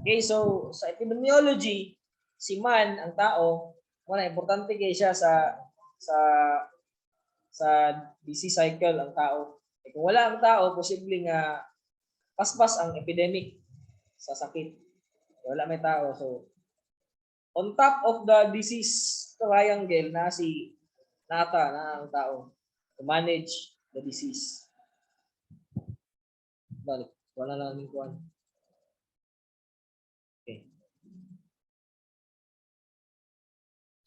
Okay, so sa epidemiology, si man, ang tao, wala importante kay siya sa sa disease cycle ang tao. Eh, kung wala ang tao, posibleng paspas ang epidemic sa sakit. Wala may tao. So, on top of the disease triangle na si nata na ang tao to manage the disease. Balik. Wala lang yung kuwan. Okay.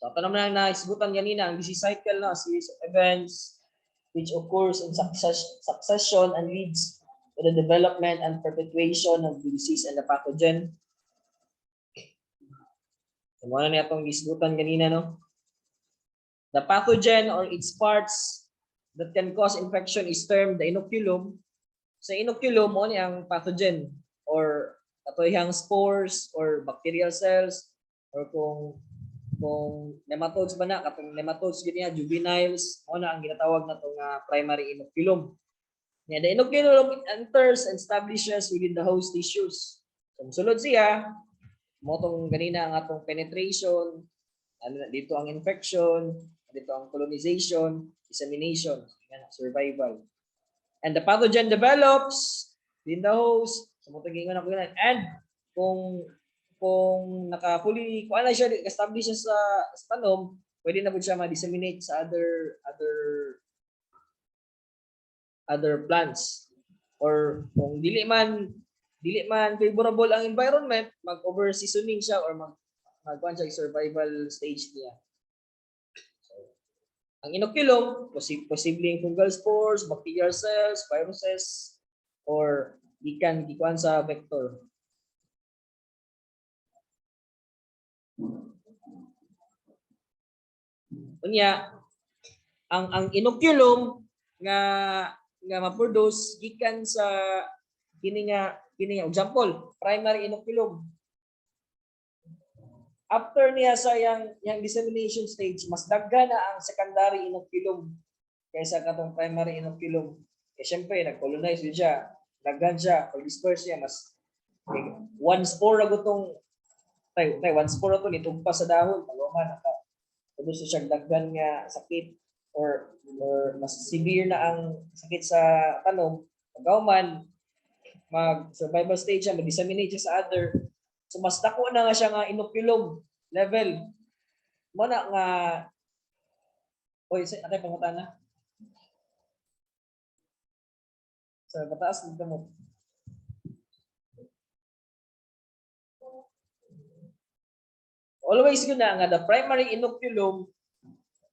So, ito naman ang naisgutan kanina, ang disease cycle na, series of events which occurs in succession and leads to the development and perpetuation of the disease and the pathogen. So, ano na itong isgutan kanina, no? The pathogen or its parts that can cause infection is termed the inoculum. Sa inoculum, ano ang pathogen or katoyhang spores or bacterial cells or kung nematodes ba na, katong nematodes ganyan, juveniles, ano ang ginatawag na itong primary inoculum. Yeah, the inoculum enters and establishes within the host tissues. So, sulod siya, mo itong ganina ang atong penetration, dito ang infection, dito ang colonization, dissemination, survival. And the pathogen develops in the host, and kung naka-fully, kung ano siya, establish sa tanom, pwede na po siya ma-disseminate sa other plants. Or kung dili man favorable ang environment, mag-over seasoning siya or magkuhan siya survival stage niya. So, ang inoculum, posibleng fungal spores, bacterial cells, viruses, or gikuhan sa vector. Unya, ang inoculum nga ma-produce gikan sa kini nga example, primary inoculum. After niya sa yang dissemination stage, mas daghan na ang secondary inoculum kaysa katong primary inoculum. Kaya syempre nag-colonize din siya, daghan siya, or disperse siya, mas one spore ra gutong one spore to nitugpa sa dahon, paluman naka kung siya daghan nga sakit or mas severe na ang sakit sa tanom, pagkauman mag-survival stage siya, mag-disseminate siya sa other. So mas dako na nga siya nga inoculum level. Mo na nga atay pangutana. Sa pataas dito mo. Always yun na nga the primary inoculum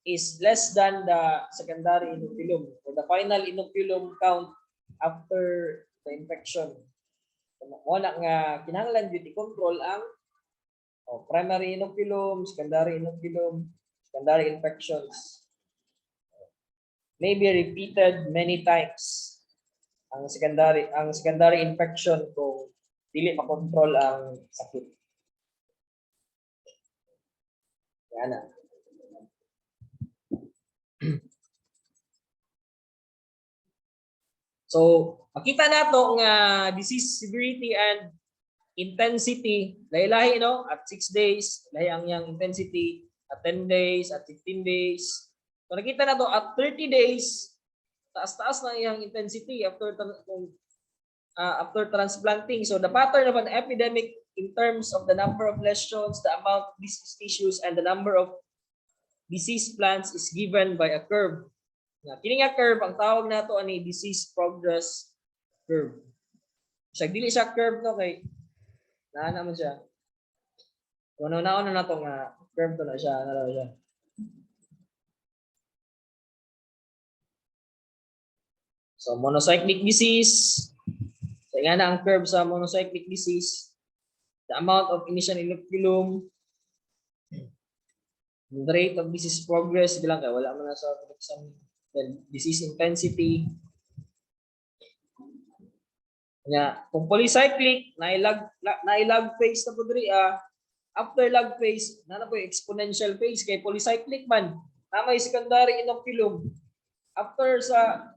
is less than the secondary inoculum or the final inoculum count after the infection. Wala nga kinahanglan duty control ang primary inoculum, secondary inoculum, secondary infections. May be repeated many times ang secondary infection kung dili makontrol ang sakit. Yan na. So, makita nato nga disease severity and intensity, lahi-lahi no, at 6 days, lahi ang yang intensity, at 10 days, at 15 days. So, nakita na to at 30 days, taas-taas na yung intensity after transplanting. So, the pattern of an epidemic in terms of the number of lesions, the amount of disease tissues, and the number of disease plants is given by a curve. Kini nga curve, ang tawag nato ani disease progress curve. Siya dili siya curve no kay naman siya. Kuno na to nga curve to na siya, siya. So monocyclic disease. So nga na ang curve sa monocyclic disease. The amount of initial inoculum, the rate of disease progress, bilang kay wala man na sa disease intensity. Kung polycyclic, na-log phase na po diri after log phase, na po exponential phase kay polycyclic man. Na may secondary inoculum. After sa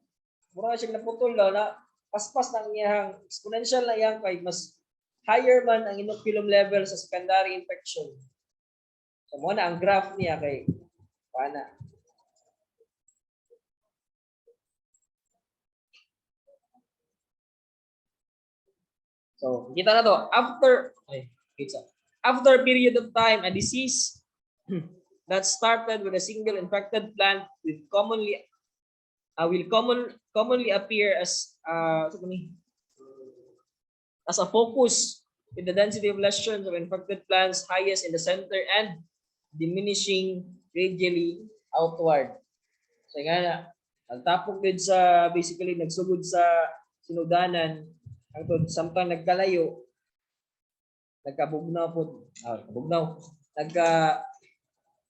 mura siya naputol na paspas ng iyang exponential na iyang kay mas higher man ang inoculum level sa secondary infection. So mo na ang graph niya kay pana. So, kita na to. After a period of time, a disease that started with a single infected plant will commonly appear as a focus with the density of lesions of infected plants highest in the center and diminishing radially outward. So nga nagtapok din sa basically nagsugod sa sinudanan hangtod samtang nagkalayo nagkabugnaw po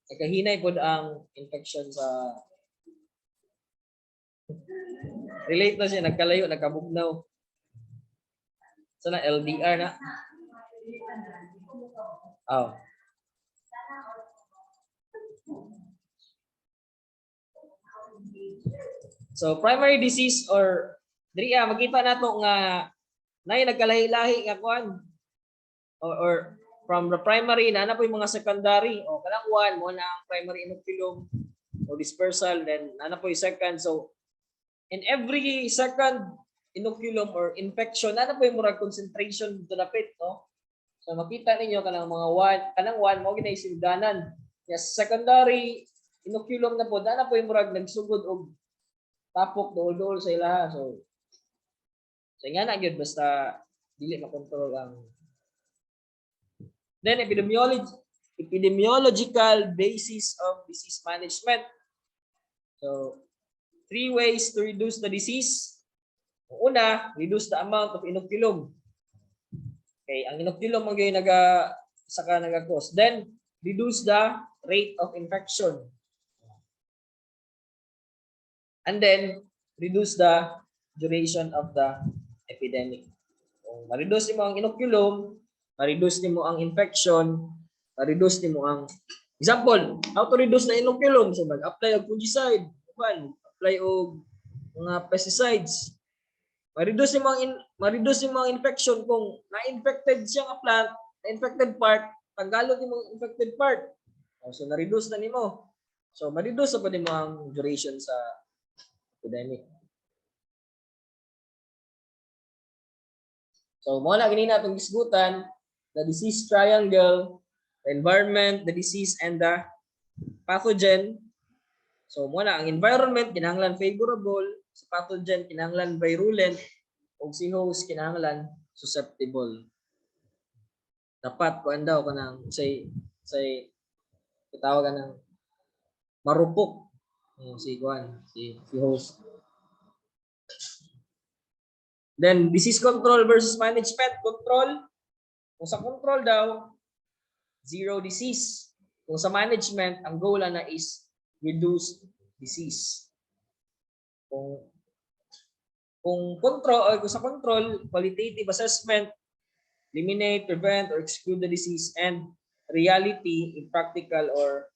nagkahinay po ang infection sa relate na siya nagkalayo nagkabugnaw sana LDR na So primary disease or diri makita nato nga nay nagkalahi-lahi nga kuan or from the primary na po yung mga secondary o kanang one mo na ang primary inoculum o dispersal then na po yung second. So in every second inoculum or infection na po yung murag concentration to the pit, no? So makita ninyo kanang mga one mo ginay sindanan. Yes, secondary inoculum na po na po yung murag nagsugod og tapok dool-dool sa ilaha. So nga na gyud basta dili makontrol ang. Then epidemiological basis of disease management. So 3 ways to reduce the disease. Una, reduce the amount of inoculum. Okay, ang inoculum mo gyud naga-cause. Then reduce the rate of infection. And then reduce the duration of the epidemic. Kung ma-reduce nimo ang inoculum, ma-reduce nimo ang infection, ma-reduce nimo ang example, how to reduce na inoculum? So mag-apply og fungicide, apply og mga pesticides. Ma-reduce nimo ang infection kung na-infected siya nga plant, na-infected part, tanggalon nimo ang infected part. So na-reduce na nimo. So ma-reduce pa nimo ang duration sa epidemic. So, mo na ganina itong isgutan, the disease triangle, the environment, the disease, and the pathogen. So, mo na ang environment, kinahanglan favorable, sa pathogen, kinahanglan virulent, o si host, kinahanglan susceptible. Dapat, kuan daw ka ng, say, kitawag ka ng marupok. Si host. Then, disease control versus management. Control, kung sa control daw, zero disease. Kung sa management, ang goal na is reduce disease. Kung control, kung sa control, qualitative assessment, eliminate, prevent, or exclude the disease, and reality, impractical, or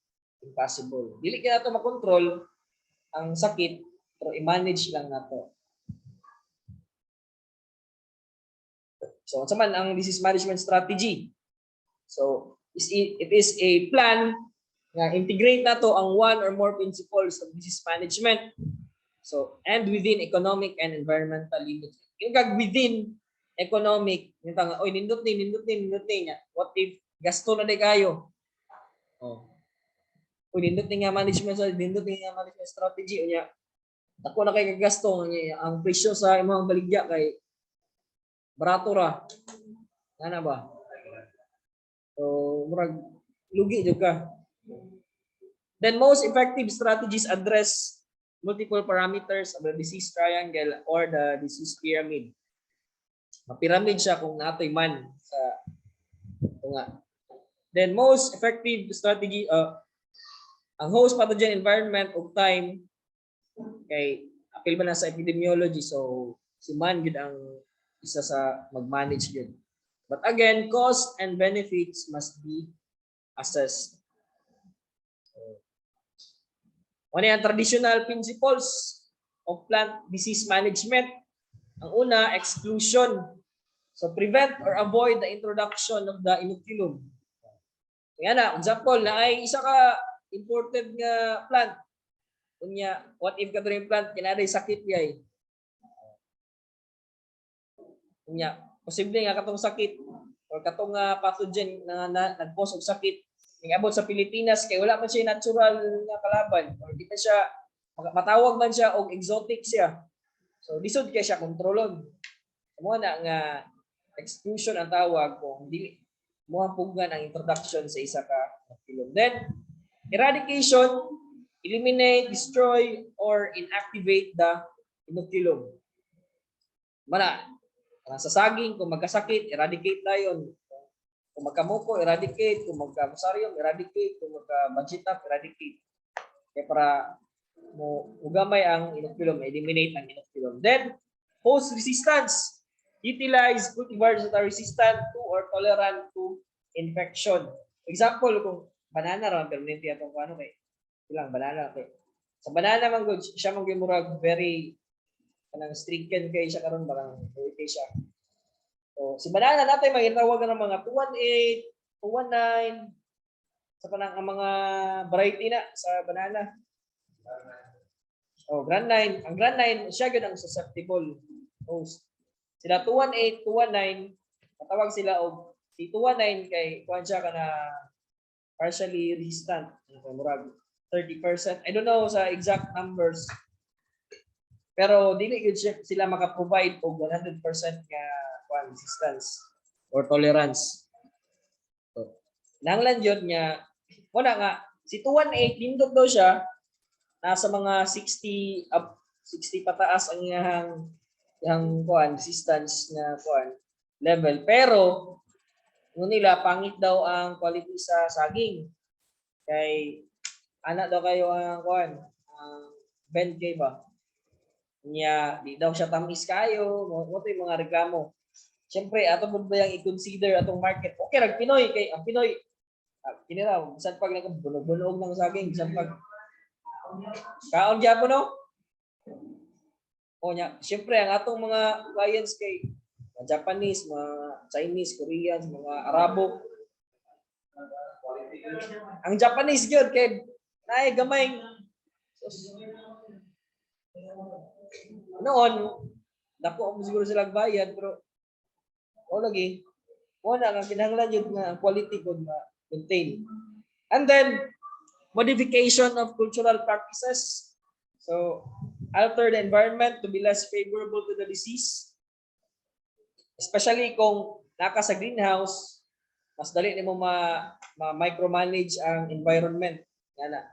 impossible. Dili kaya ito makontrol ang sakit, pero i-manage lang nato. So, sa man ang disease management strategy. So, it is a plan na integrate nato ang one or more principles of disease management. So, and within economic and environmental limits. Yung within economic, yung tanga, oy, nindot niya. What if gasto na di kayo? Oh. Oy, nindot nga management strategy unya. Ako na kay kagasto ang presyo sa imong baligya kay barato ra. Ana ba? So, murag lugi jud ka. Then most effective strategies address multiple parameters of the disease triangle or the disease pyramid. Ma-pyramid siya kung natoy man sa nga. Then most effective strategy ang host pathogen environment of time kay apil ba na sa epidemiology, so si man gid ang isa sa mag-manage yun. But again, cost and benefits must be assessed. Ano yung traditional principles of plant disease management? Ang una, exclusion. So prevent or avoid the introduction of the inoculum. Yan na, example na ay isa ka imported nga plant. Kunya, what if ka yung plant kinaday sakit gay? Kunya, posible nga katong sakit or katong pathogen na nag-cause og sakit ningabot sa Pilipinas kay wala man siya natural nga kalaban or di pa siya matawag man siya og exotic siya. So lisod kay siya kontrolon. Mo na nga exclusion ang tawag kung dili mo pugan ang introduction sa isa ka inoculum. Then eradication, eliminate, destroy or inactivate the inoculum. Mana sa saging kung magkasakit, eradicate dayon. Kung magkamuko, eradicate. Kung magkamusaryom, eradicate. Kung magka-banchitap, eradicate. Kaya para mo ugamay ang inoculum, eliminate ang inoculum. Then, host resistance. Utilize cultivars that are resistant to or tolerant to infection. Example, kung banana ron, pero hindi atong ano kay ilang banana kay. Sa banana man good, siya man murag very kanang stricken kay siya karon barang okay siya. So, si banana natin magitawag ng mga 218, 219 sa kanang mga variety na sa banana. Oh, Grand 9. Ang Grand 9 siya gyud ang susceptible host. Sila 218, 219 matawag sila og si 219 kay kuan siya kana partially resistant. Murag 30%. I don't know sa exact numbers. Pero dili gyud sila maka-provide og 100% nga resistance or tolerance. So, nanglan yun nga wala nga si 218 nindot daw siya nasa mga 60 up 60 pataas ang yang resistance na level pero nila pangit daw ang quality sa saging kay ana daw kayo ang ang bend kay ba niya di daw siya tamis kayo mo yung mga reklamo. Siyempre ato mo ba yang i-consider atong market okay rag Pinoy kay ang Pinoy kinira bisan pag nagbunog ng saging bisan pag kaon gyapon no o nya siyempre ang atong mga clients kay mga Japanese, mga Chinese, Koreans, mga Arabo. Ang Japanese gyud kay naay gamay noon dako mo siguro sila bayad pero o lagi wala nga kinahanglan yun nga quality kung maintain. And then modification of cultural practices. So alter the environment to be less favorable to the disease. Especially kung naka sa greenhouse, mas dali nimo micromanage ang environment. Yana.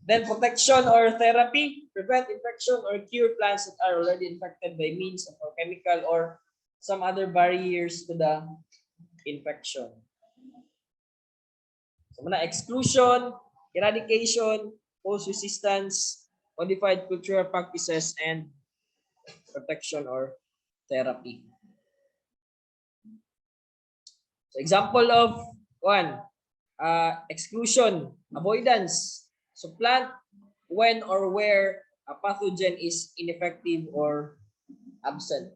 Then protection or therapy, prevent infection or cure plants that are already infected by means of chemical or some other barriers to the infection. So muna exclusion, eradication, host resistance, modified cultural practices, and protection or therapy. So example of exclusion, avoidance. So plant when or where a pathogen is ineffective or absent.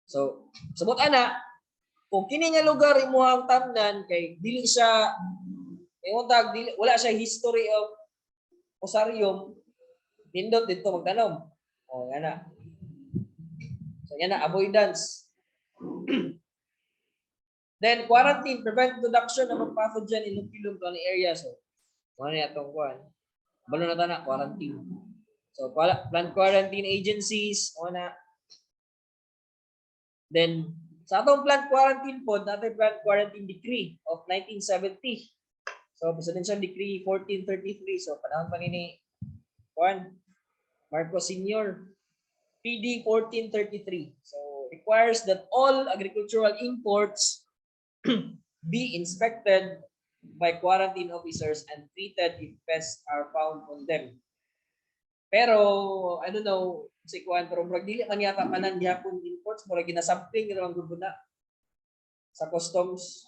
So sabot ana kung kini nga lugar imuhang tamnan kay dili siya wala siya history of fusarium nindot dito magtanom. O yan na. So yan na avoidance. Then quarantine, prevent introduction of a pathogen inoculum to an area. So ano na itong balo na na quarantine. So plant quarantine agencies na. Then sa atong plant quarantine po, natin plant quarantine decree of 1970. So Presidential Decree 1433. So panahon pa ni Marcos Sr. PD 1433. So requires that all agricultural imports be inspected by quarantine officers and treated if pests are found on them. Pero I don't know si pero murag dili man yata kanan gyapon imports murag ginasampling ra gud na sa customs.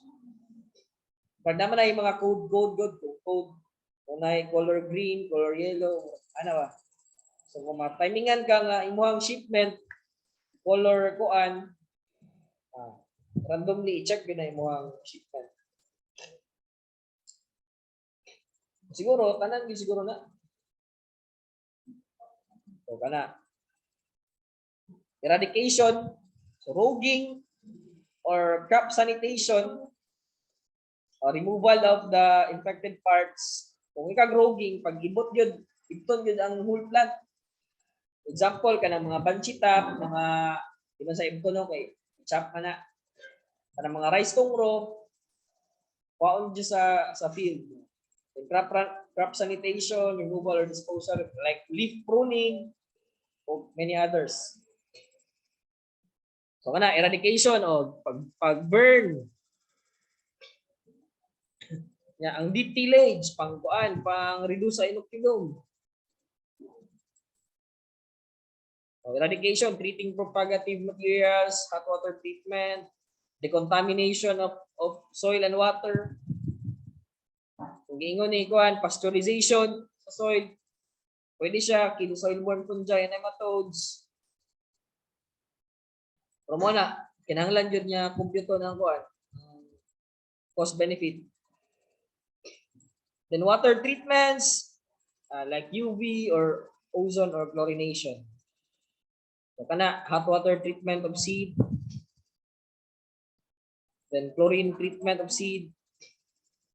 Pag naman na yung mga code. Kung na color green, color yellow, ano ba? So kung matimingan ka nga imuhang shipment, color randomly i-check yun na imong shipment. Siguro tanan gyud siguro na. So kana eradication, so roguing or crop sanitation, or removal of the infected parts. Kung ikag-roguing, pag ibot yun, ibton yun ang whole plant. Example, kanang mga banchitap, mga, di ba sa ibton no, kay chop na. Kanang mga rice tungro, waon dyan sa field. Crop sanitation, removal or disposal, like leaf pruning, o many others. So kana eradication o pag-burn. Ya, ang deep tillage, pang reduce sa inoculum. So, eradication, treating propagative materials, hot water treatment, decontamination of soil and water. Kung giingon ni kuan, pasteurization sa soil. Pwede siya kill soil-borne fungi and nematodes. Pero mo na, kinahanglan jud niya kompyuto ng kuan, cost benefit. Then water treatments like UV or ozone or chlorination. So kana hot water treatment of seed. Then chlorine treatment of seed.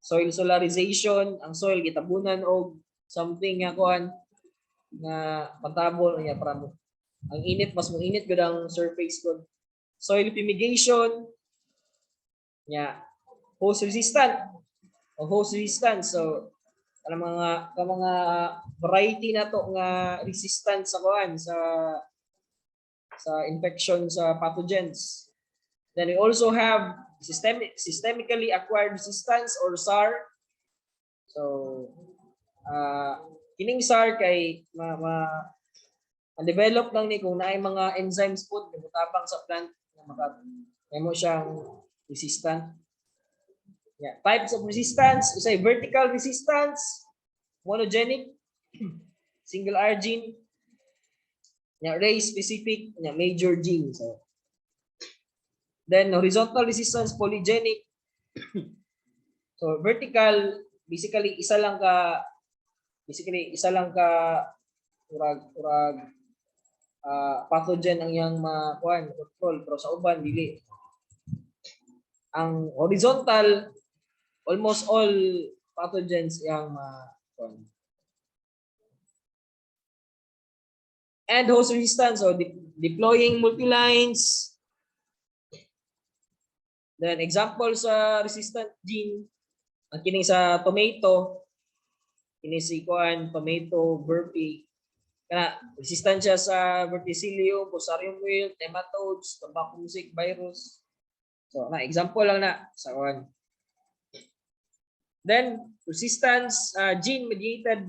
Soil solarization, ang soil gitabunan og something nga kuan nga pantabol niya para ang init mas moinit gud ang surface gud. Soil fumigation nya host resistant o host resistance. So ang mga variety na to nga resistant sa kuan sa infection sa pathogens. Then we also have systemically acquired resistance or SAR. So kining SAR kay ang develop lang ni kung naay mga enzymes po tabang sa plant na mo siyang resistant. Yeah. Types of resistance, say vertical resistance, monogenic, single R gene, race specific, major gene. So then horizontal resistance, polygenic. So vertical, basically isa lang ka pathogen ang yang makuan control, pero sa uban dili. Ang horizontal, almost all pathogens yang makuan. And host resistance, so deploying multilines. Then example sa resistant gene, ang kining sa tomato, kini si kuan tomato burpee. Kana resistant siya sa verticillium, fusarium wilt, nematodes, tobacco mosaic virus. So na example lang na sa kuan. Then resistance, gene mediated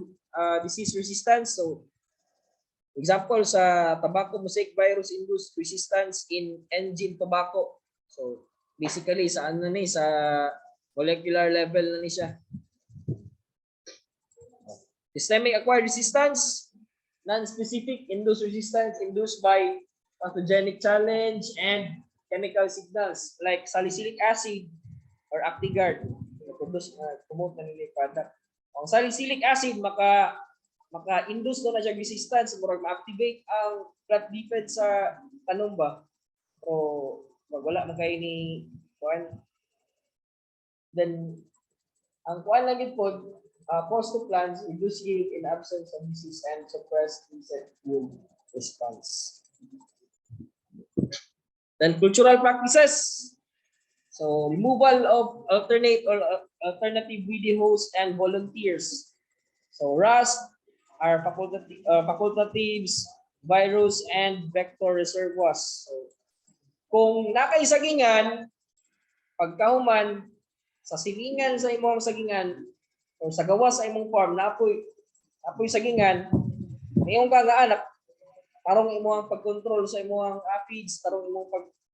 disease resistance. So example sa tobacco mosaic virus induced resistance in engine tobacco. So basically sa ano ni sa molecular level na ni siya. Systemic acquired resistance, non-specific induced resistance induced by pathogenic challenge and chemical signals like salicylic acid or Actigard. Promote na nila product. Ang salicylic acid maka-induce na siya resistance, murag ma-activate ang plant defense sa kanumba. O wala man kay ni kuan. Then ang kuan lang gid pod cost to plants reduce yield in absence of disease and suppress insect yield response. Then cultural practices. So removal of alternative weedy hosts and volunteers. So rust are facultatives, virus and vector reservoirs. So kung nakaisagingan, pagkahuman sa silingan sa imong sagingan o sa gawas sa imong farm, napoy sagingan, mayong kagaanak, tarong imong pag-control sa imong aphids, tarong imong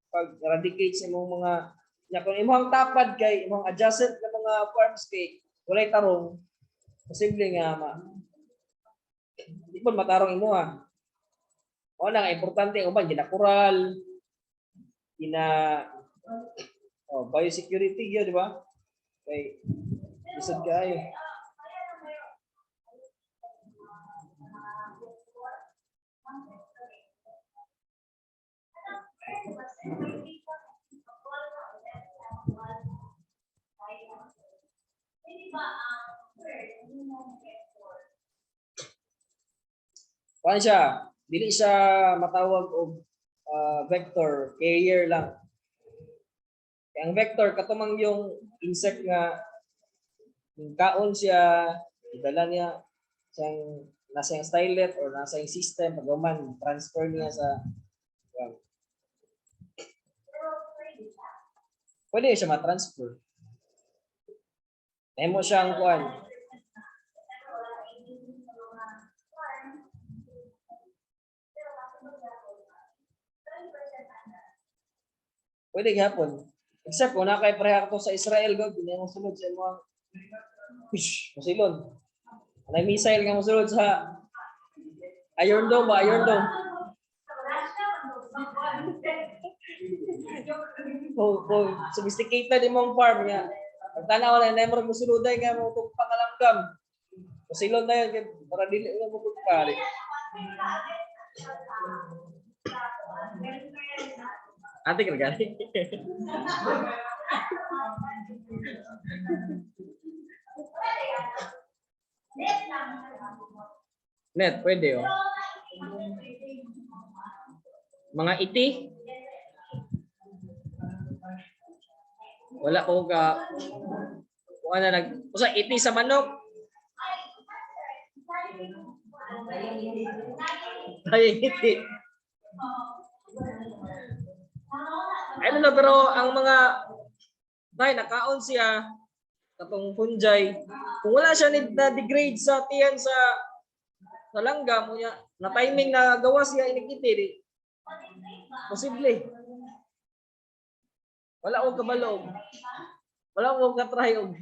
pag-eradicate sa imong mga, kung imong tapad kay imong adjacent na mga farms kay walay tarong, posible nga di po matarong imo ha. O na nga, importante, uban, ginakural, Oh, biosecurity yun, di ba? Okay. Isod kayo. Kuan siya, dili siya matawag og vector, carrier lang. Kaya ang vector katumang yung insect nga yung kaon siya, idala niya siyang nasa yung stylet or nasa yung system, pagkaman transfer niya sa pwede siya ma-transfer. Nemo siyang kuan. Pwede gihapon. Except kung nakay pareha ko sa Israel, God, hindi mo sunod sa mga masilon. May missile nga mosulod sa Iron Dome ba? Iron Dome. Kung sophisticated din mong farm niya. Ang tanaw na never musuluday nga mo itong pangalanggam. Masilon na yun, para dili na mo pagkari. Ate ka gani. Net, pwede oh. Mga iti. Wala ko ka kung ano usa iti sa manok. Ay iti. I don't know, pero ang mga nakaon siya katong fungi, kung wala siya na-degrade sa tiyan sa langgam mo niya, na timing na gawa siya inikiti, posible. Wala akong kabalog. Wala akong katry og.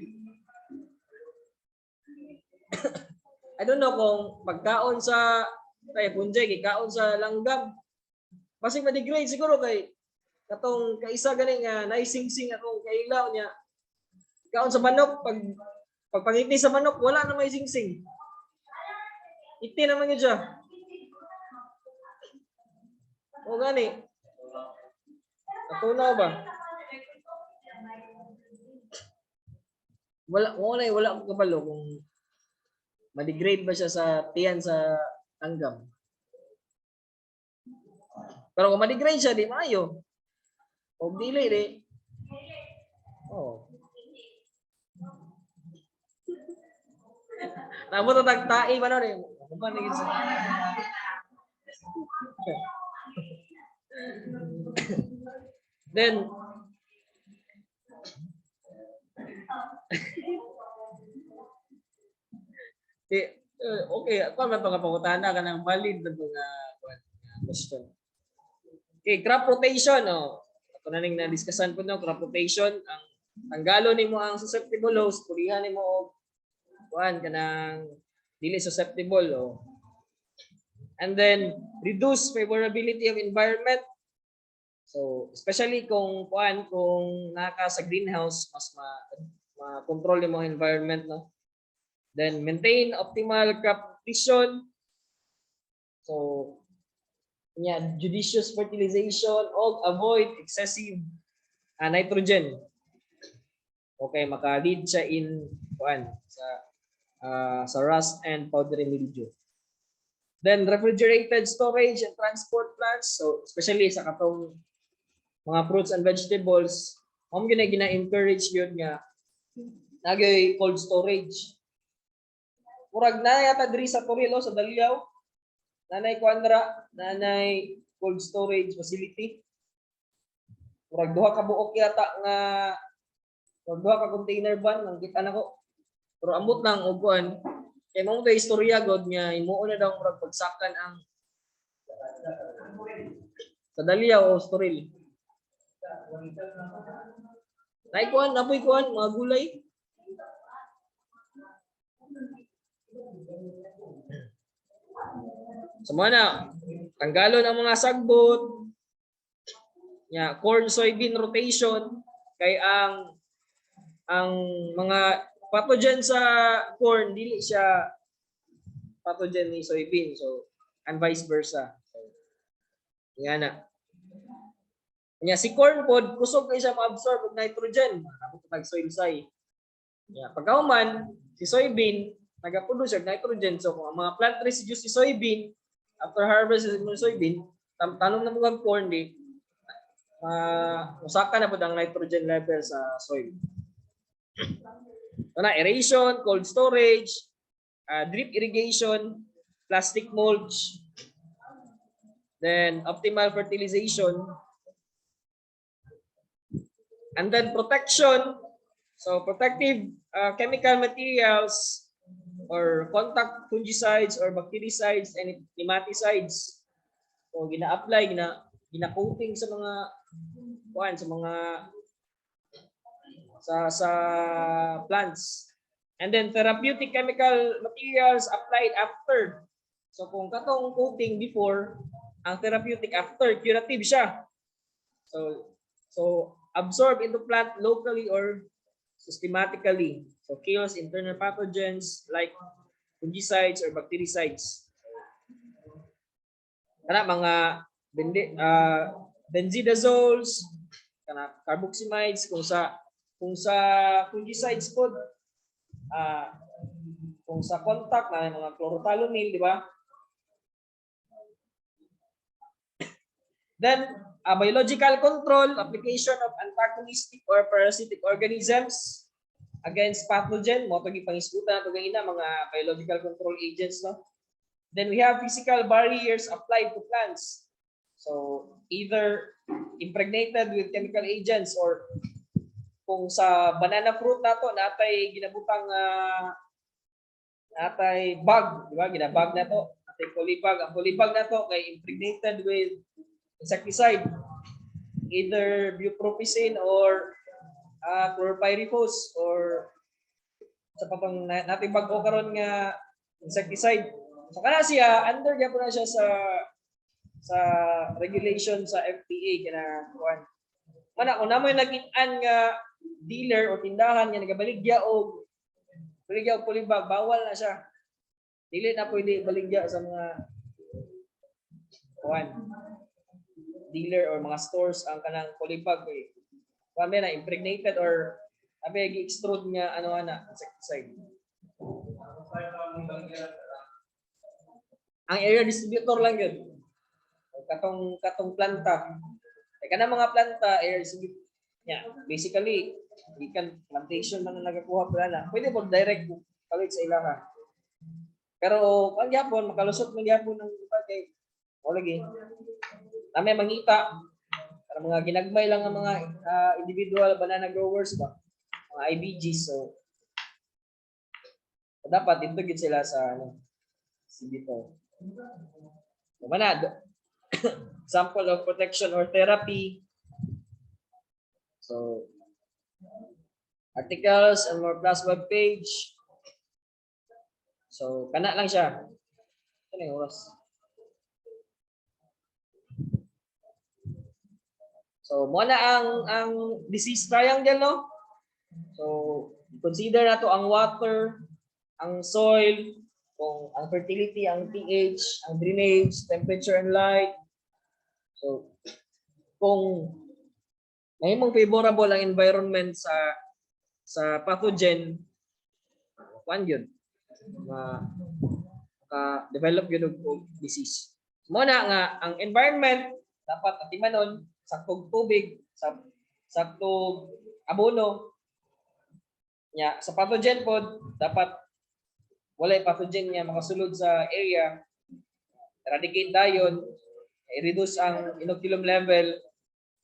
I don't know kung pagkaon sa fungi, gikaon sa langgam, basig ma-degrade siguro kay katong kaisa gani nga naisingsing akong kailaw niya. Kaon sa manok pagpangiti sa manok wala na may singsing. Iti naman yun siya. O gani. Natunaw ba? Wala akong kabalo kung ma-degrade ba siya sa tiyan sa langgam. Pero kung ma-degrade siya, di maayo. O dili, di. Oh. Namo to tagtai ba no ni? Then okay, ako man to kapangutana ka ng valid na mga question. Okay, crop rotation oh. Ako na ning na-discussan po no, crop rotation ang tanggalo nimo ang susceptible host, pulihan nimo og kuan kanang dili susceptible oh. And then reduce favorability of environment. So especially kung kuan kung naka sa greenhouse mas ma-control nimo ang environment no. Then maintain optimal crop nutrition. So judicious fertilization, avoid excessive nitrogen. Okay, maka-lead siya in kuan sa rust and powdery mildew. Then refrigerated storage and transport plants. So especially sa katong mga fruits and vegetables, mao gina-encourage yun nga nagay cold storage. Murag na yata diri sa Torilo sa Daliao. Nanay kuandra, nanay cold storage facility. Murag duha ka buok yata nga duha ka container van ang kita nako. Pero ambot nang uguan. Kay mo day istorya god nga himuon na daw murag pagsakan ang sa Daliao o Storil. Naikuan, napoy kuan mga gulay. Sumana, tanggalon ang mga sagbot. nya corn soybean rotation kay ang mga pathogen sa corn dili siya pathogen ni soybean, so and vice versa. So, yan na. Nya si corn pod kusog kay siya ma-absorb og nitrogen, ako tag soil say. Ya, pagkauman si soybean nagaproduce og nitrogen, so kung ang mga plant residues si soybean after harvest ng soybean tanong na mga corn di usaka na pod ang nitrogen level sa soil. Na aeration, cold storage, drip irrigation, plastic mulch, then optimal fertilization, and then protection. So protective chemical materials or contact fungicides or bactericides and nematicides. So gina-apply, gina-coating sa mga sa plants. And then therapeutic chemical materials applied after. So kung katong coating before, ang therapeutic after, curative siya. So absorb into plant locally or systematically. So kills internal pathogens like fungicides or bactericides. Kana mga benzidazoles, kana carboxymides kung sa fungicides po, kung sa contact na mga chlorothalonil, di ba? Then biological control, application of antagonistic or parasitic organisms against pathogen, mo tagi pangisgutan ato gayina mga biological control agents, no? Then we have physical barriers applied to plants. So either impregnated with chemical agents or kung sa banana fruit nato natay ginabutang natay bug, di ba? Ginabag nato, natay polybag. Ang polybag nato kay impregnated with insecticide, either bupropion or chlorpyrifos or sa patong natin bag-o karon nga insecticide. So kana siya under gyapon na siya sa regulation sa FDA kana kuan. Mana kung namoy naging-an nga dealer o tindahan nga nagabaligya og polybag, bawal na siya. Dili na pwede baligya sa mga kuan dealer or mga stores ang kanang polybag eh. Kami na impregnated or abi gi-extrude nga insecticide. Ang area distributor lang yun. Katong planta. Kana mga planta area distributor niya. Basically, ikan plantation man na nagakuha pala. Pwede po direct kalit sa ilaha. Pero ang gyapon makalusot man gyapon ng kay o lagi. Nami mangita para mga ginagmay lang ang mga individual banana growers ba, mga IBGs. So dapat dito gid sila sa dito. Mana example of protection or therapy. So articles and more plus web page. So kana lang siya. Ano yung oras? So mo na ang disease triangle, no? So consider nato ang water, ang soil, kung ang fertility, ang pH, ang drainage, temperature and light. So kung mahimong favorable ang environment sa pathogen, kuan yun, develop yun og disease. Mo na nga ang environment dapat atimanon saktong tubig, saktong abono. Nya sa pathogen pod dapat walay pathogen nga makasulod sa area. Eradicate dayon, i-reduce ang inoculum level,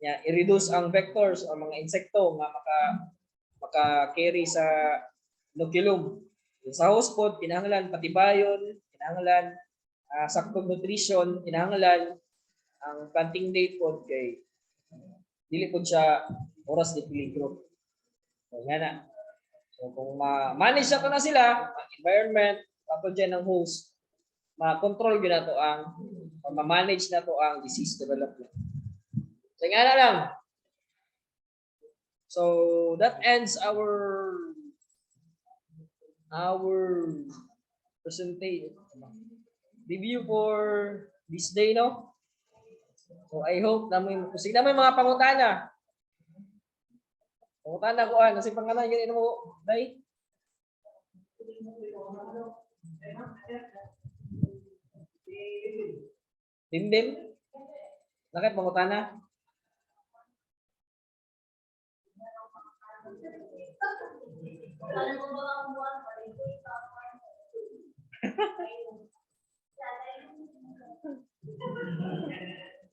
nya i-reduce ang vectors o mga insekto nga maka-carry sa inoculum. Sa host pod kinahanglan patibayon, kinahanglan saktong nutrition, kinahanglan ang planting date pod kay dili pod siya oras de peligro. So nga na. So kung ma-manage na sila, ang environment, pathogen ng host, ma-control gyud nato ang ma-manage nato ang disease development. So nga na lang. So that ends our presentation review for this day, no? So I hope namin kusig namin mga pangutana. Pangutana ko kasi pangalan ganito mo, dai. Dimdim. Nakit pangutana?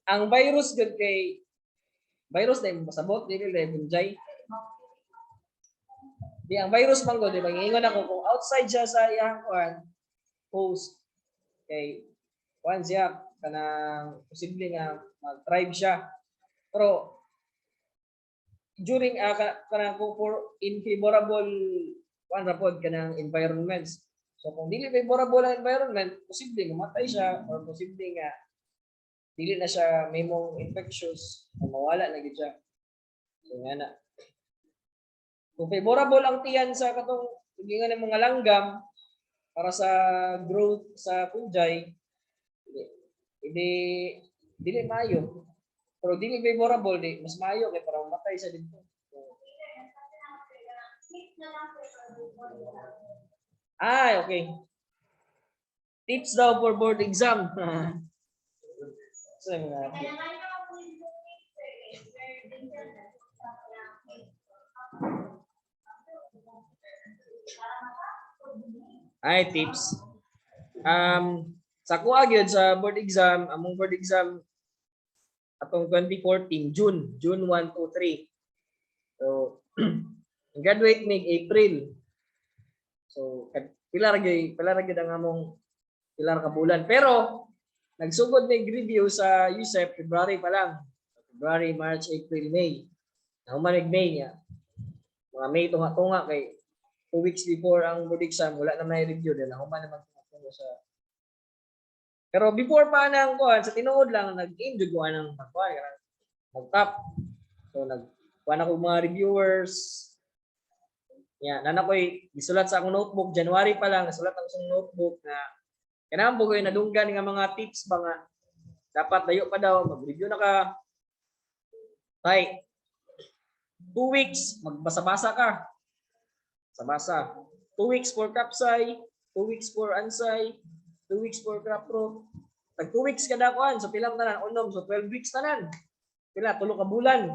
Ang virus gud kay virus na masabot dili na bunjay. Di ang virus man gud, di ba? Ingon ako kung outside siya sa iyang kuan host kay kuan siya kanang posible nga mag-thrive siya. Pero during kanang for unfavorable kuan rapod kanang environments. So kung dili favorable ang environment, posible mamatay siya or posible nga dili na siya may mong infectious o mawala na gid siya. So nga na. Kung favorable ang tiyan sa katong tugingan ng mga langgam para sa growth sa fungi, dili maayo. Pero dili favorable, di mas maayo kay para mamatay siya dito. Okay. Tips daw for board exam. Tips. Sa kuha gyud sa board exam, among board exam atong 2014 June 1 to 3. So graduate mig April. So pila ra gyud ang among pila ka bulan. Pero nagsugod mig review sa USEP February pa lang. February, March, April, May. Nahuman May niya. Mga May tunga-tunga kay 2 weeks before ang board exam, wala na may review din. Nahuman naman tunga sa. Pero before pa nang kuan sa tinuod lang nag-aim jud ko nang mag-top. So nagkuan ako mga reviewers. Nana ko'y gisulat sa akong notebook January pa lang, nasulat ako sa notebook na kailangan po kayo nadunggan nga mga tips ba nga dapat layo pa daw mag-review na ka. Tay 2 weeks magbasa-basa ka. Basa. 2 weeks for kapsay, 2 weeks for ansay, 2 weeks for crop root. Tag 2 weeks kada kuan so pilang tanan unom so 12 weeks tanan. Pila 3 ka bulan.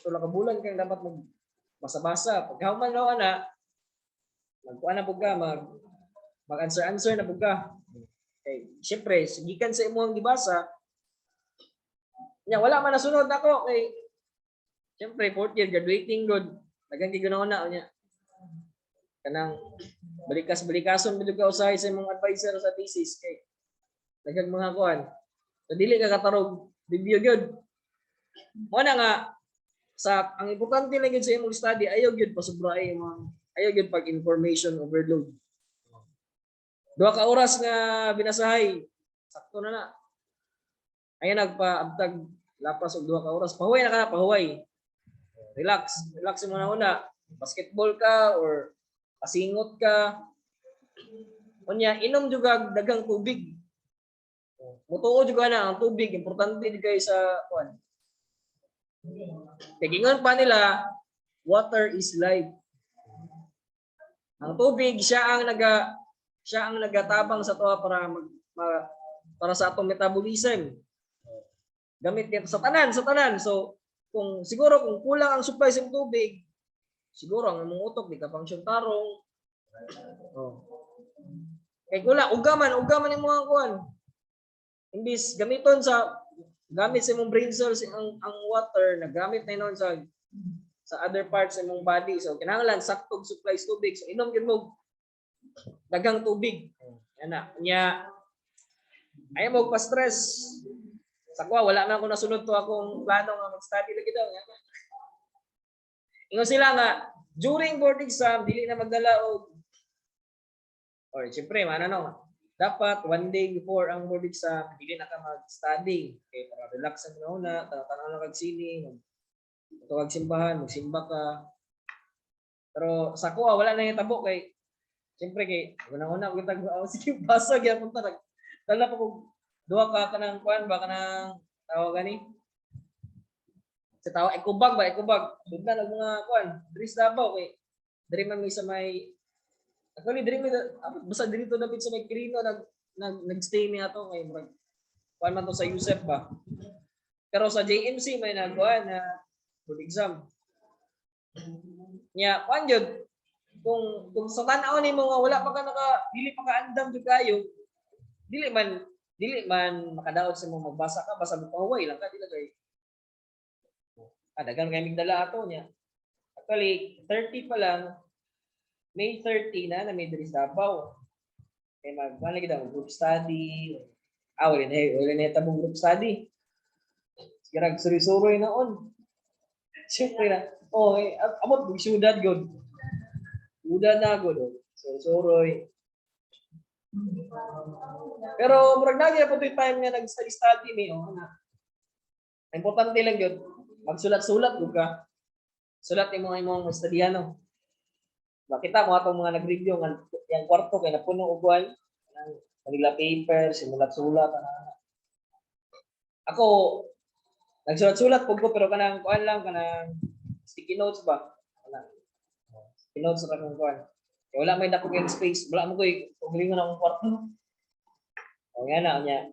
3 ka bulan kay dapat magbasa-basa. Pag human na ana magkuan na pud ka mag-answer na pud ka. Okay, syempre gikan sa imong gibasa wala man nasunod nako kay syempre 4th year graduating good. Daghang gigunahuna unya. Kanang balikas-balikason bidug ka usahay sa imong advisor sa thesis kay daghang mga kuan. So dili ka katarog review gyud. Mo na nga ang importante lang gyud sa imong study ayaw gyud pasubray ayaw gyud pag information overload. 2 ka oras nga binasahay sakto na. Ay nagpaabtag lapas og 2 ka oras. Pahuway na ka, pahuway. Relax mo na una. Basketball ka or pasingot ka. Unya inom jud daghang tubig. Mutuo jud na ang tubig importante di kay sa kuan. Tigingon pa nila water is life. Ang tubig siya ang nagatabang sa tuwa para sa atong metabolism. Gamit nito sa tanan. So kung kulang ang supply sa tubig, siguro ang imong utok di ka function tarong. Kay kulang ugaman imong kuan. Imbis gamit sa imong brain cells ang water, nagamit na inon sa other parts sa imong body. So kinahanglan saktong supply sa tubig. So inom gyud mo daghang tubig. Nya ayaw mo pa-stress. Sa kuha wala na ako nasunod to akong plano nga mag-study lagi daw. Ingon sila nga during board exam dili na magdala og or syempre mananong dapat one day before ang board exam, dili na ka mag-study. Okay, para relax ang una, tanaw na kag sini, tuwag simbahan, magsimba ka. Pero sa kuha, wala na yung tabo kay siyempre kay una-una ko tag sige basa gyud punta nag dala pa ko duha ka kanang kuan ba kanang tawag gani sa tawag ikubag dugna og mga kuan diri sa Davao kay diri man mi sa may actually diri mi basta diri to dapat sa may Quirino nagstay mi ato kay kuan man to sa Yusef ba pero sa JMC may nagkuan na board exam nya kuan jud kung sa tan-aw nimo nga wala pa ka dili pa ka andam jud kayo dili man makadaot sa mo magbasa ka basta mo pahuway lang ka dili kay dagan kay migdala ato nya actually 30 pa lang May 30 na may diri sa Davao kay magbalik daw group study wala na tabong group study sigurag suri-suroy naon siyempre na amot syudad god udah na ako do. Soroy. Pero murag lagi po yung time nga nag-study ni na. Importante lang yun. Magsulat-sulat gud ka. Sulat mo imong estudyano. Makita mo atong mga nag-review nga yang kwarto kay napuno og kuan kanila paper, simulat-sulat Ako nagsulat-sulat pug ko pero kanang kuan lang kanang sticky notes ba. Notes sa akong kuan. Wala may dako kay space, wala mo koy ugalingon akong kwarto. Nga na nya.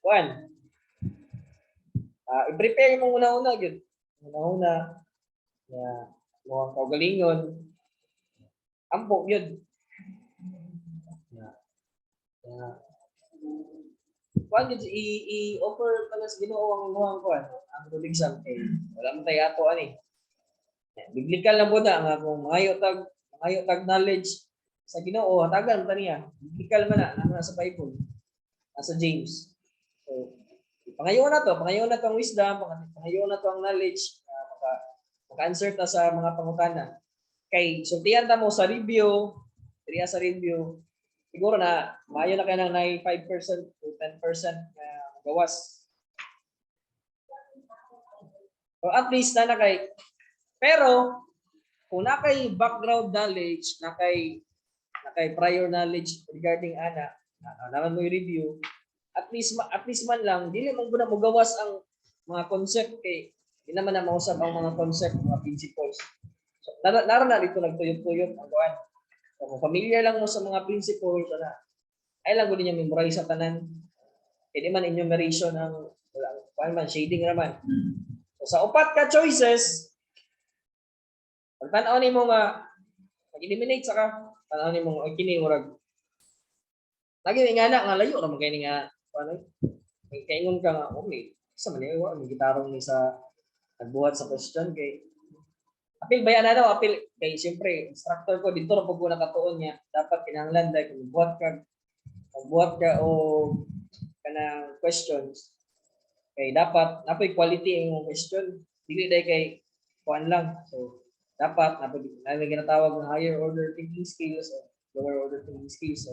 Kuan. I-prepare mo una-una gyud. Una-una. Mo kaugalingon. Ampo gyud. Kuan gyud i-offer pala sa Ginoo ang imong kuan. Ang board exam kay wala man tay ato ani. Biblikal na po na nga kung mayo tag knowledge sa Ginoo hatagan ta niya. Biblikal man na sa Bible. Sa James. So pangayon na to ang wisdom, pangayon na to ang knowledge maka-answer ta sa mga pangutana. Kay sultihan ta mo sa review, diriya sa review. Siguro na maayo na kay nang 5% to 10% na gawas. So at least na kay pero kung nakay background knowledge, nakay prior knowledge regarding naman mo i-review, at least man lang dili man guna mo gawas ang mga concept kay di naman na mausap ang mga concept, mga principles. So, naroon na dito nagtuyot-tuyot ang kuan. So, kung familiar lang mo sa mga principles ay lang gud niya memorize sa tanan. Kay di man enumeration ang kuan man shading naman. So, sa upat ka choices pag tanaw nimo nga mag-eliminate saka tanaw nimo kini murag lagi nga nga layo ra man kay nga ano kaingon ka nga okay sa man may gitarong ni sa nagbuhat sa question kay apil bayan na daw apil kay siyempre instructor ko dito ra pag ko nakatuon niya dapat kinahanglan dai kung buhat ka o kanang questions kay dapat napoy quality ang question dili dai kay kuan lang so dapat may ginatawag na higher order thinking skills o lower order thinking skills.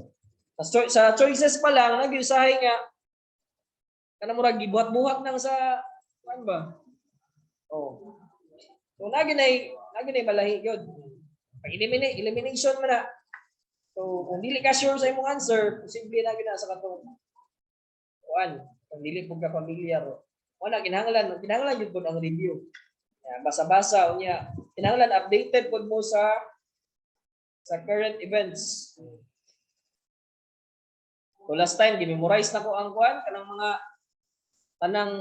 So, sa choices pa lang, nag-usahay nga, kanang murag gibuhat-buhat nang sa, ano ba? Oh. So, naginay malahi yun. Elimination mo na. So, kung dili ka sure sa imong answer, simple na sa katong, kung dili po ka familiar, wala, kinahanglan yun po ang review. Basa-basa unya kinahanglan updated pud mo sa current events. So last time gi-memorize na ko ang kuan kanang mga tanang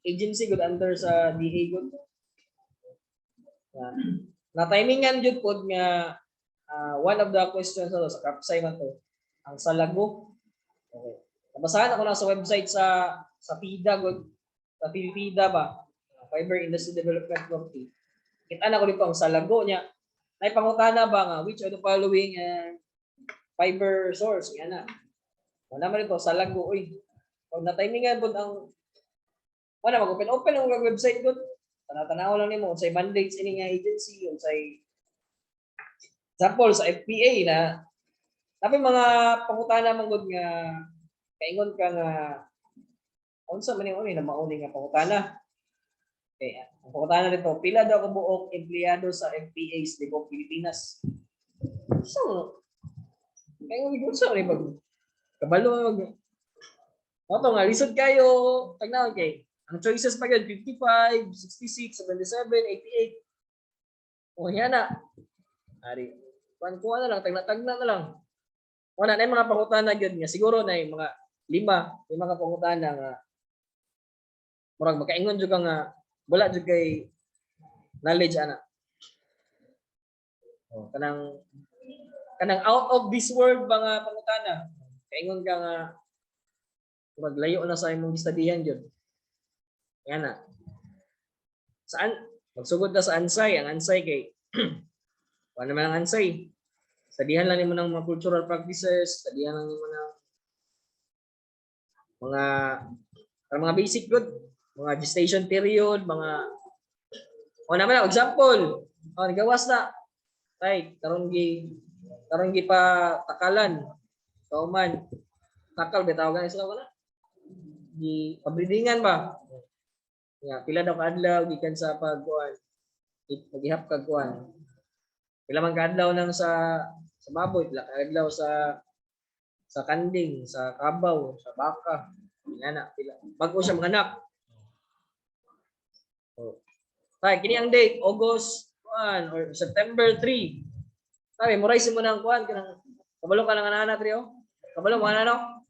agency good under sa DA good. Na timingan jud pud nga one of the questions sa kapsay man to ang salago. Okay. Nabasahan ako na sa website sa PIDA good sa PIDA ba Fiber Industry Development Authority. Kita na ko dito ang salago niya. Nay pangutana ba nga which of the following fiber source yan na. Wala man ito salago oy. Pag na-timingan pud ang wala mag-open ang website gud. Tanaw lang nimo unsay mandates ini nga agency unsay example sa FPA na tapos mga pangutana man gud nga kaingon ka nga unsa man yung na mauni nga pangutana. Okay, ang pangutana dito, pila daw kabuok empleyado sa FPAs Libog Pilipinas? So, kaingon unsa rin bag kabalo mag Oto nga lisod kayo tagnaw kay ang choices pa gyud 55, 66, 77, 88. O yan na. Ari, kuha na lang, tagna na lang. Wala na yung mga pangutana gyud nga siguro na yung mga lima ka pangutana nga murag makaingon jud ka nga wala jud kay knowledge ana. Oh, kanang out of this world mga pangutana. Kaingon ka nga maglayo na sa imong gistudihan jud. Yan na. Saan magsugod na sa ansay, ang ansay kay ano naman ang ansay? Studihan lang nimo ng mga cultural practices, studihan lang nimo ng mga basic good, mga gestation period, mga naman example. Gawas na. Tay, karon gi pa takalan. Kauman. Takal bitaw ganis ka na. Di pabreedingan ba? Ya, pila daw ka adlaw gikan sa pagkuan. Paghihap kag kuan. Pila man ka adlaw nang sa baboy, pila ka adlaw sa kanding, sa kabaw, sa baka. Ana pila. Bago siya manganak. Oh. Tay, kini ang date August 1 or September 3. Tay, morais mo nang kuan kanang kabalo ka nang anak trio. Kabalo mo ano?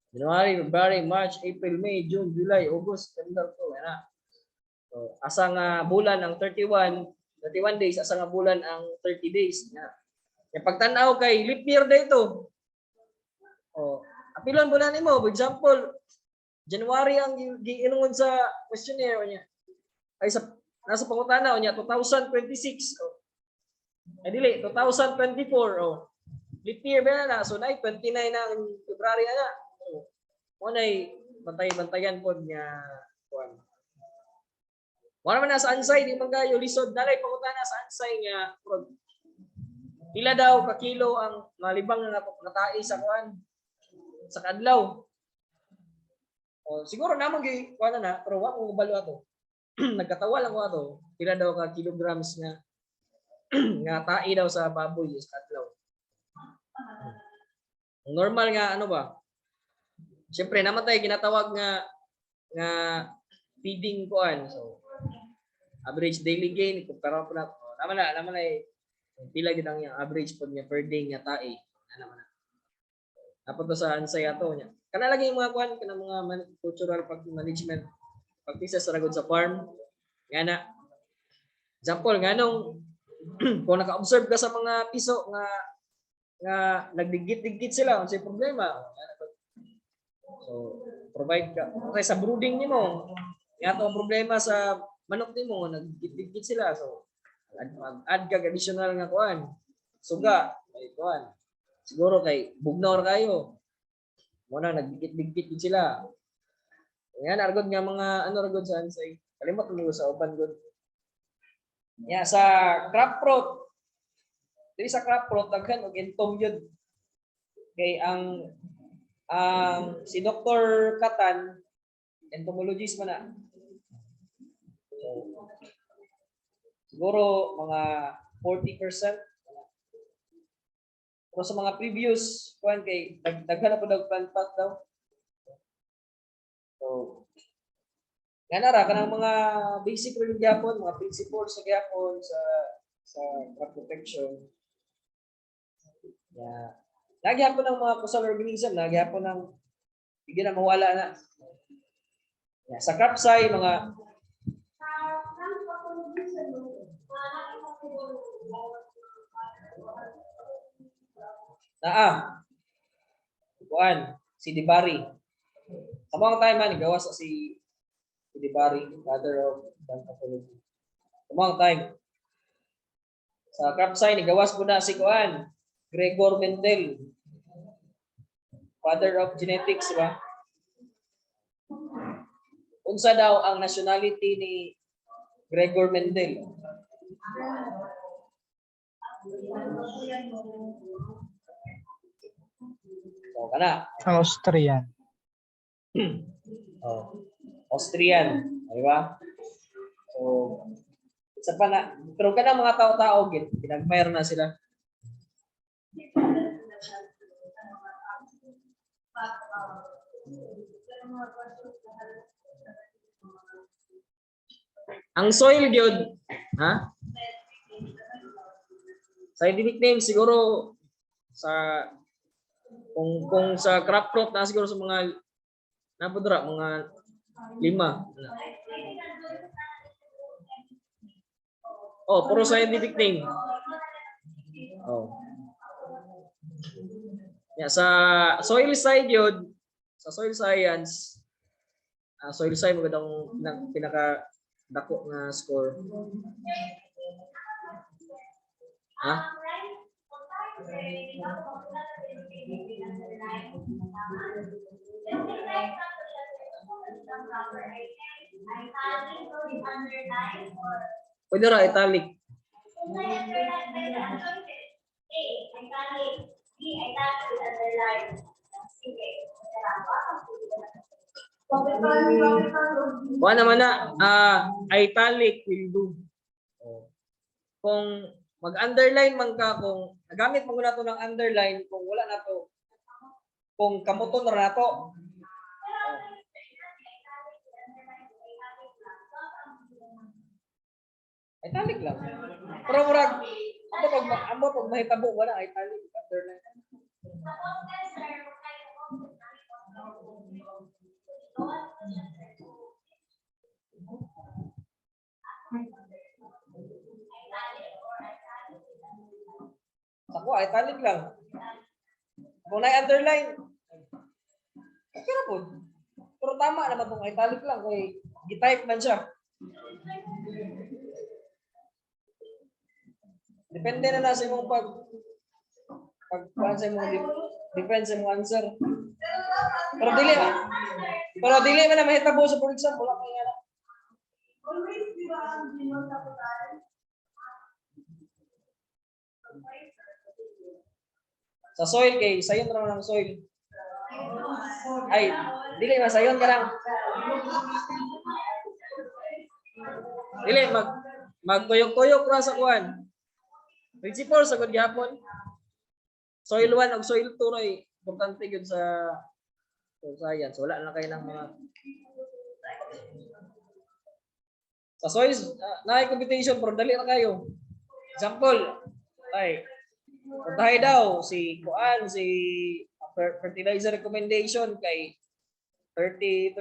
January, February, March, April, May, June, July, August, September to, ana. So, asa nga bulan ang 31 days, asa nga bulan ang 30 days na. Kaya pagtanaw kay leap year dito. Oh, apilon bulan nimo, for example, January ang giingon sa questionnaire niya. Ay sa nasa pangutana niya 2026. Oh. Ay dili 2024 oh. Leap year ba na? So, 29 na February na. Mo nay bantay-bantayan pod nga kuan. Wala man na sa ansay di man kayo lisod dalay pangutana sa ansay nga pila daw ka kilo ang malibang nga natai sa kuan sa kadlaw. O siguro namang gi kuan na pero wa ko balo ato. Nagkatawa lang ko ato. Pila daw ka kilograms nga tai daw sa baboy sa kadlaw. Normal nga ano ba? Siyempre naman tayo ginatawag nga feeding kuan. So average daily gain kumpara po na. Naman na pila gid ang average pod niya per day nga tae. Naman na. Apo to sa ansay ato nya. Kana lagi mga kuan kana mga cultural management practices sa ragod sa farm. Nga na. Example nganong kung naka-observe ka sa mga piso nga nagdigit-digit sila unsay problema. So, provide ka. Okay, sa brooding nimo, yato ang problema sa manok nimo, nagdikit sila. So, add ka additional nga kuan. Suga, kay kuan. Siguro kay bugnor kayo. Muna nagdikit-dikit sila. Yan argod nga mga ano argod sa ansay. Kalimot mo sa uban gud. Ya sa crop fruit. Dili sa crop fruit daghan og entom yun. Kay ang si Dr. Katan, entomologist man na. So, siguro mga 40%. Pero sa mga previous kuan kay daghan na po plant pot daw. So, ganara kanang mga basic rin gyapon, mga principles sa gyapon sa crop protection. Yeah. Lagi po ng mga coastal organism, lagi po ng bigyan na mawala na. Yeah, sa crop-sci, mga kuan, si Dibari. Sa mga time man, gawas si Dibari, father of plant pathology. Sa mga time, sa crop-sci, gawas po na si kuan, Gregor Mendel, father of genetics, ba? Unsa daw ang nationality ni Gregor Mendel? So, kana. Austrian. Oh. Austrian, di ba? So, sa pana, pero kana mga tao-tao gid, pinagmayar na sila. Ang soil gyud, ha? Scientific name siguro sa kung sa crop plot na siguro sa mga napudra mga 5. Oh, puro scientific name. Oh. Ya sa soil side yun, sa soil science, soil science magandang pinaka dako na score. Ha? Pwede ra italic. Wala naman na, italic will do. Kung mag-underline man ka, kung nagamit mo na to ng underline, kung wala na to, kung kamuton na to, italic lang. Pero murag, amo pag mahitabo, wala italic, underline. Ako, italic lang. Kung na-underline, okay na po. Pero tama naman itong italic lang. Kaya gitype man siya. Depende na sa imong sa imong depende sa imong answer. Pero dili man na mahitabo sa for example, wala kaya na. Sa soil kay sayon ra man ang soil. Ay, dili na sayon ka lang. Dili magtuyok-tuyok ra sa kuan. Principle sa gud gyapon. Soil 1 ug soil 2 ray importante gyud sa science. Wala na kayo ng mga sa soil na computation pero dali na kayo. Example, puntahay daw si fertilizer recommendation kay 30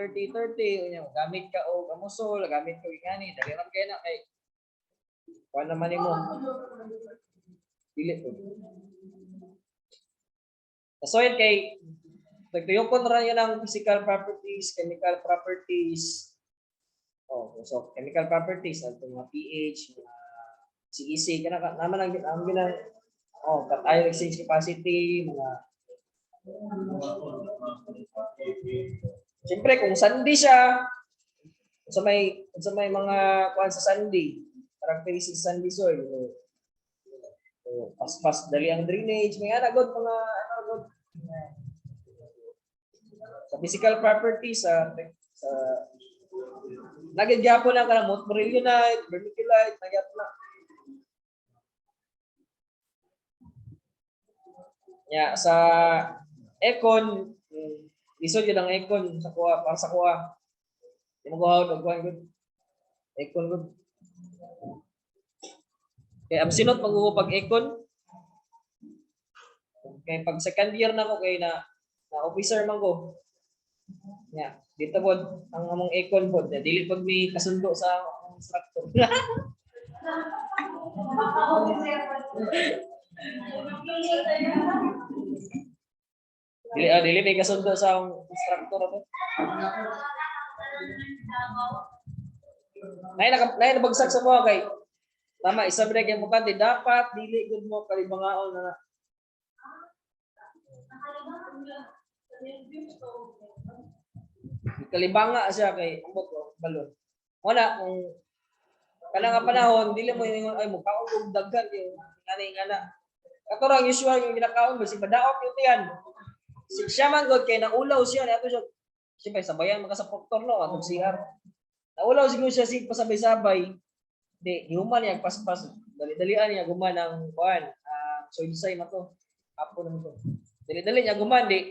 gamit ka og amusol, gamit ko ingani, dali ra kay na kay kuan naman nimo. Dili po. Sa soil kay nagtuyokon ra yan ang physical properties, chemical properties. Oh, so chemical properties ato mga pH, mga CEC kana naman ang ginang cation exchange capacity, mga siyempre kung sandy siya, sa may mga kuan sa sandy, characteristics sa sandy soil. So, pas dali ang drainage, may anagod mga anagod. Sa physical properties sa nagyapon na kanang morillonite, vermiculite, nagyapon na. Ya sa econ, lisod yun ang econ sa kuha, para sa kuha. Hindi mo kuha og kuha good. Econ good. Kaya absinot pag econ. Kaya pag second year na ko kay na officer man ko. Ya, dito pod ang among econ pod, dili pod mi kasundo sa instructor. Dili may kasundo sa instructor ako. Nay nabagsak sa mga kay tama isa break yung mukha dapat dili gud mo kalibangaon na. Kalibanga siya kay ambot ko balon. Wala kung kana nga panahon dili mo ingon ay mukha og daghan yung nga na. Katurang usual yung ginakaon ba si badaot yung tiyan. Siya man god kay naulaw siya ato siya. Siyempre sabayan maka sa doktor no atong CR. Naulaw siguro siya sig pasabay-sabay. Di human niya paspas. Dali-dalian niya guman ang kuan. So say mato. Apo naman to. Dali-dali niya guman di.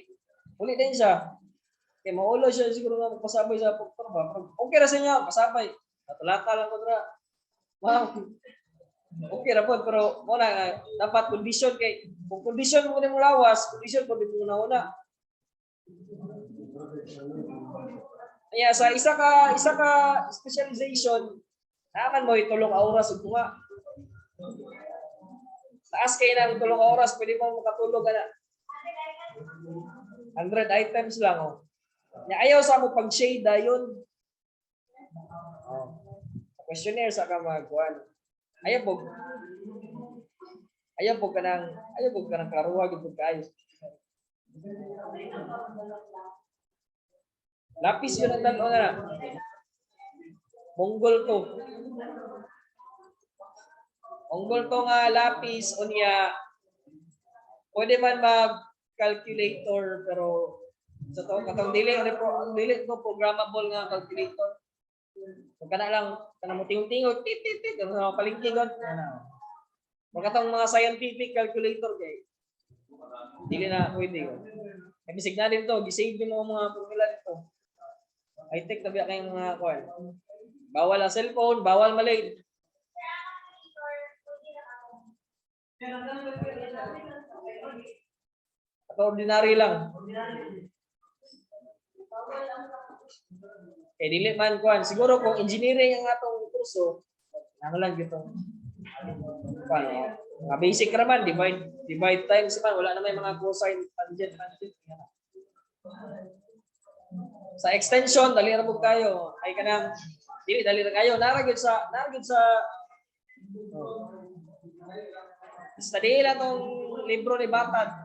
Uli din siya. Kay maulaw siya siguro nga pasabay sa doktor ba. Okay ra sa niya pasabay. Natulata lang ko dra. Wow. Okay ra po pero wala dapat condition kay kung condition mo ni mo lawas, condition ko di mo una. Kaya sa isa ka specialization, naman mo itulong oras ug tunga. Taas kay nang tulong oras, pwede mo makatulog ana. 100 items lang oh. Nya ayaw sa mo pag shade dayon. Oh. Questionnaire sa ka magkuan. Ayaw po kanang karuha gyud kayo. Lapis yun ang dalawa na. Monggol to nga lapis unya. Pwede man mag calculator pero sa to katong dili to programmable nga calculator. Kana lang kana mo tingog tit ano palingki god ana. Magkatong mga scientific calculator kay dili na pwede yun. Kaya signal dito, gisave din mo mga formula dito. High-tech na biya kayong mga kuwan. Bawal ang cellphone, bawal malate. At ordinary lang. Eh dili man kuan. Siguro kung engineering ang atong kurso, ano lang gito. Paano? Mga basic naman, divide times man, wala na may mga cosine, tangent. Sa extension, dali ra mo kayo. Ay kanang dali ra kayo. Naragid sa study lang tong libro ni Batad.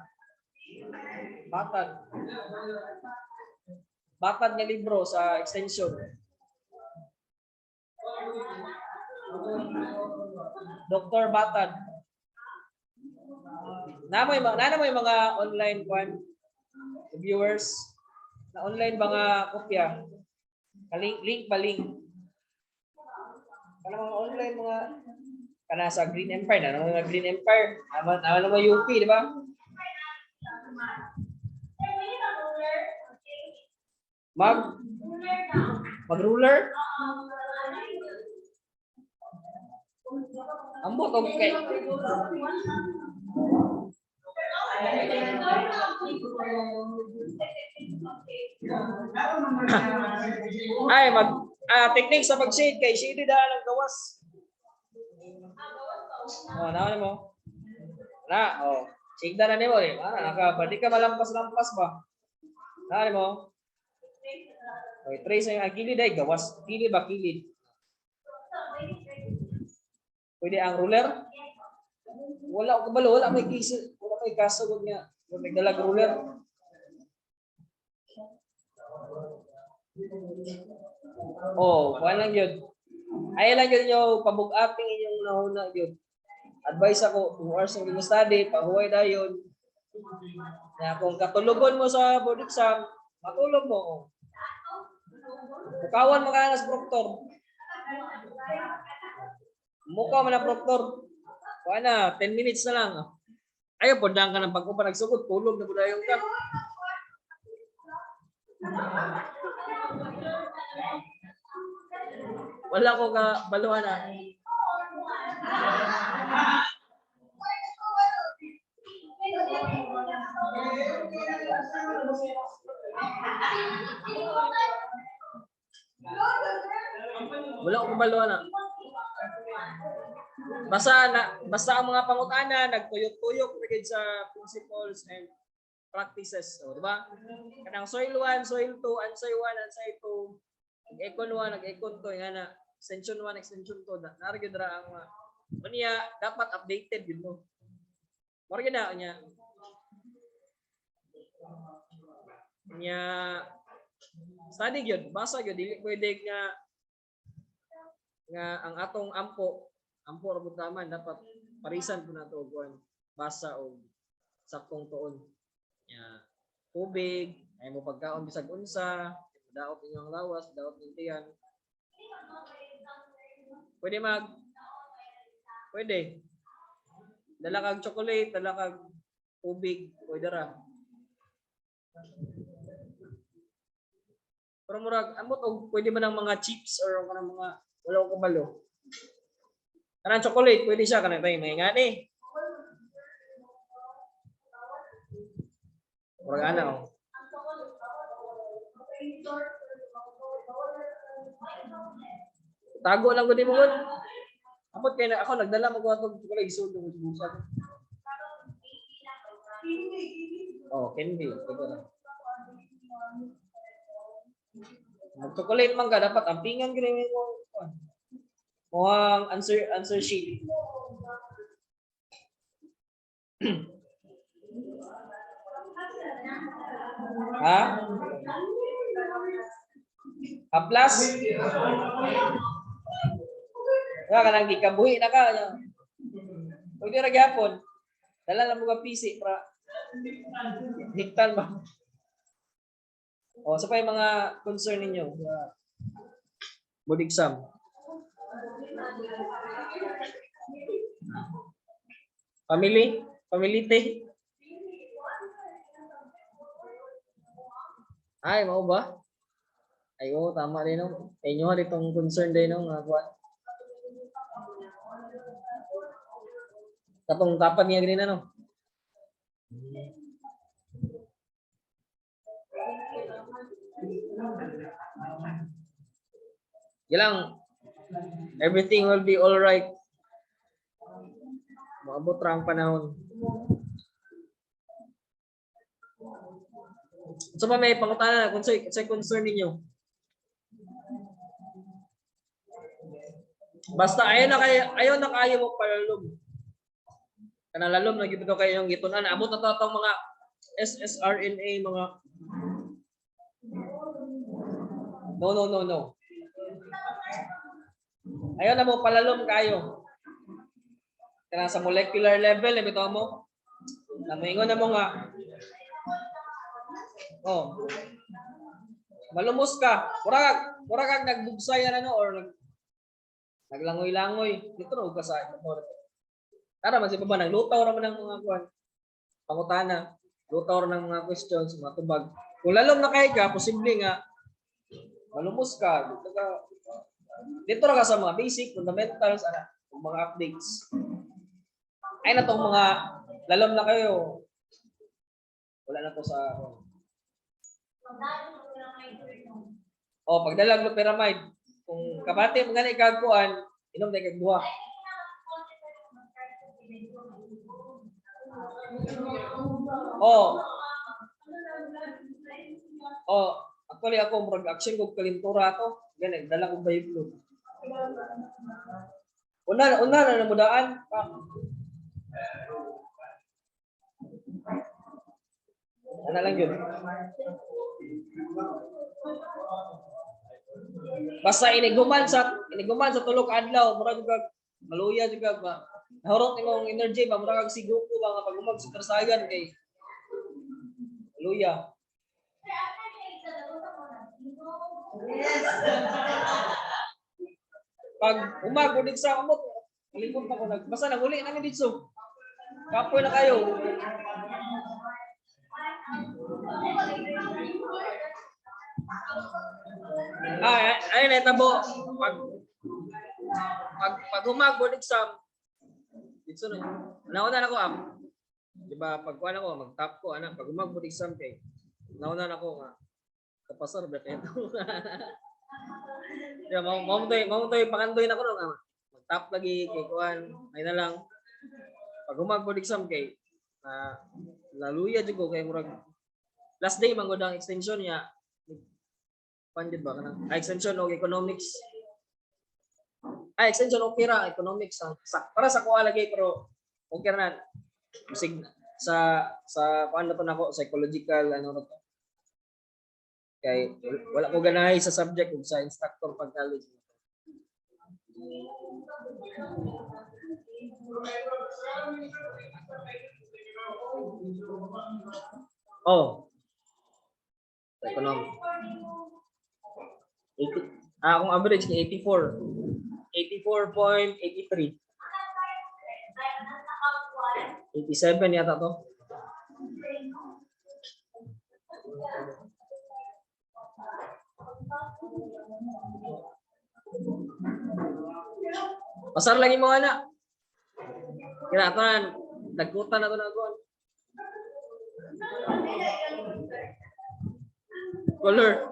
Batad nga libro sa extension. Dr. Batad. Na mo mga online viewers na online mga kopya. Link. Kana mga online mga kana sa Green Empire na mga Green Empire. Naman mo UP, di ba? Mag-ruler? Ambot okay. Ay technique sa pag-shade kay shade da ng gawas. Naon mo? Shade na nimo eh. Di ka malampas-lampas ba? Naon mo? Okay, trace ang kilid ay gawas. Kilid ba kilid? Pwede ang ruler? Wala ko kabalo, wala may kaso niya. May dalag ruler. Kuha lang yun. Ay lang yun yung pabug-ating inyong nahuna yun. Advice ako, 2 hours ang study, pahuway na yun. Kung katulugon mo sa board exam, matulog mo. Bukawan mo ka na sa proctor. Mukha man ang proctor. Kuha na, 10 minutes na lang. Ayaw, pundang ka ng pag-upa nagsugod, tulog na budayong ka. Wala ko ka baluhan na. Wala ko baluhan na. Basta ang mga pangutana nagtuyok-tuyok rigid sa principles and practices, di ba? Kanang soil 1, soil 2, unsay 1, unsay 2, nag-econ 1, nag-econ 2, nga na extension 1, extension 2, narigid ra ang unya dapat updated yun mo. Marigid na unya. Unya study gyud, basa gyud, dili pwede nga ang atong ampo ra pud taman dapat parisan po na ito kuan basa o saktong tuon. Ya, tubig, ay mo pagkaon bisag unsa, daot inyong lawas, daot ng tiyan. Pwede. Dala kag chocolate, dala kag tubig, pwede ra. Pero murag amot og pwede man ang mga chips or kanang mga wala ko kabalo. Kanang chocolate pwede siya kanang tay may ngani. Murag ana oh. Tago lang gud mo gud. Amot kay ako nagdala mo ko atong chocolate isundo mo busa. Oh, candy. Pwede ra. Mag-chocolate man ka dapat ampingan gini mo. Muhang answer sheet. Ha? A plus? Wala ka nang gikabuhi na ka. Pwede ra gyapon. Dala lang mo ka PC para hiktan ba? O, sa pa yung mga concern ninyo sa board exam? Pamilite? Ay, mau ba? Ay, oo, tama rin no. Ay, nyo itong concern din no, mga kuwan. Katong tapan niya ganina no. Gilang, everything will be all right. Maabot ra ang panahon. So pa may pangutana kung sa concern ninyo. Basta ayaw na kayo mo palalom. Kana lalom na gito kayo yung gitunan. Abot na tatong mga SSRNA mga No. Ayaw na mo palalom kayo. Kana sa molecular level, bitaw mo. Namingon na mo nga. Oh. Malumos ka. Mura kag nagbugsay ano or naglangoy-langoy. Dito ro ka sa motor. Tara man si baba naglutaw ra man ng mga kuan. Pangutana, lutaw ra ng mga questions, mga tubag. Kung lalom na kay ka, posible nga malumos ka. Dito ra ka sa mga basic, fundamentals, mga updates. Ay na tong mga lalom na kayo. Wala na to sa pagdalag ng pyramid. Kung kabati mo gani kagkuan, inom day kag buha. Actually ako murag action kog kalintura to. Gani dala kog bayiblo. Una na namudaan. Ano lang yun? Basta iniguman sa tulog adlaw, murag kag maluya juga ba. Nahurot imong energy ba murag kag siguko ba nga pag umag sa karsagan kay maluya. Pag umag ulit sa amot, lingkod pa ko basta naguli namin dito. Kapoy na kayo. Ay netabo pag humag board exam dito nauna na ko di ba pag kuan ako mag-top ko pag humag board exam kay nauna na ko nga kapasar ba kay ya mo toy pakandoy na ko nga mag-top lagi kay kuan ay na lang pag humag board exam kay laluya jud ko kay murag last day man gud ang extension niya pandit ba kanang extension og economics extension okay ra economics para sa kuha lagi pero okay ra musig sa paano to nako psychological ano to kay wala ko ganahay sa subject ug sa instructor pag college Oh, economic. 80, akong average ni 84. 84.83. 87 yata to. Pasar lagi mo anak. Kira ko na, nagkutan na to na ko. Color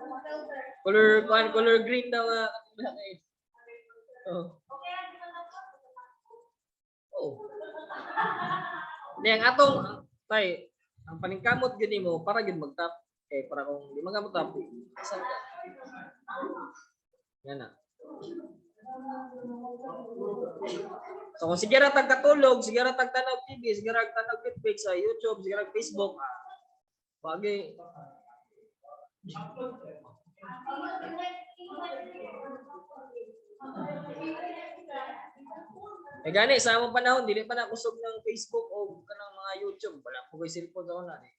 green daw nga. Oh. Oh. Yang atong tay ang paningkamot gini mo para gid magtap para kung di magamot tap. Yan na. So kung sige ra tag katulog, sige ra tag tanaw TV, sige ra tanaw Netflix sa YouTube, sige ra Facebook. Pagi gani sa among panahon dili pa na kusog ng Facebook o kanang mga YouTube, wala po koy cellphone sa una ni.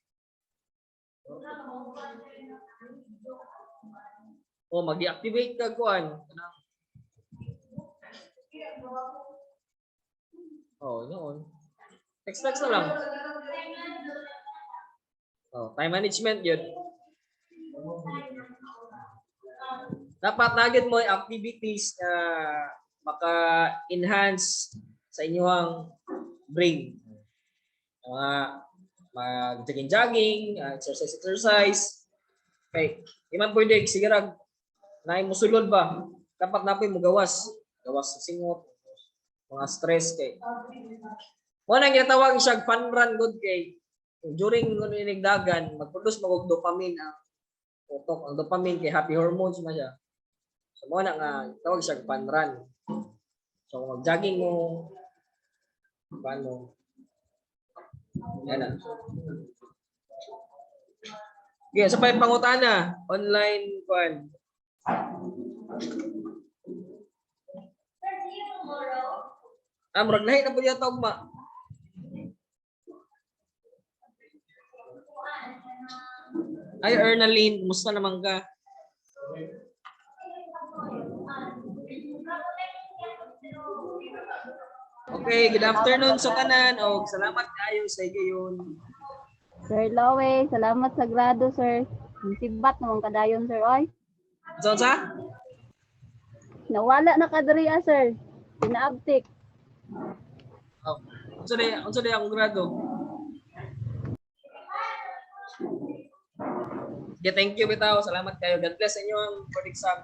O magi-activate ka kuan kanang noon. Text na lang. Time management yun. Dapat nagid mo activities na maka-enhance sa inyong brain. Mag-jogging, exercise. Okay. Iman pwede, sige rag, naay mo sulod ba? Dapat na mo gawas. Gawas sa singot, mga stress kay. Mo nang gitawag siya fun run good kay. During nigdagan, mag-produce mag dopamine ang utok. Ang dopamine kay happy hormones man siya. So mo na nga tawag siya fun run. So mag-jogging mo, paano? Yan na. Okay, sa pa pangutana, online kuan. Murag lahi na po yung tawag Ay, Ernaline, kumusta naman ka? Okay, good afternoon sa tanan. Salamat kayo sa gayon. Sir Lowe, salamat sa grado, sir. Sibat naman kadayon, sir. Oy. Sa? Nawala na kadriya, sir. Pinaabtik. Unsa day akong grado? Okay, thank you bitaw. Salamat kayo. God bless sa inyo ang exam.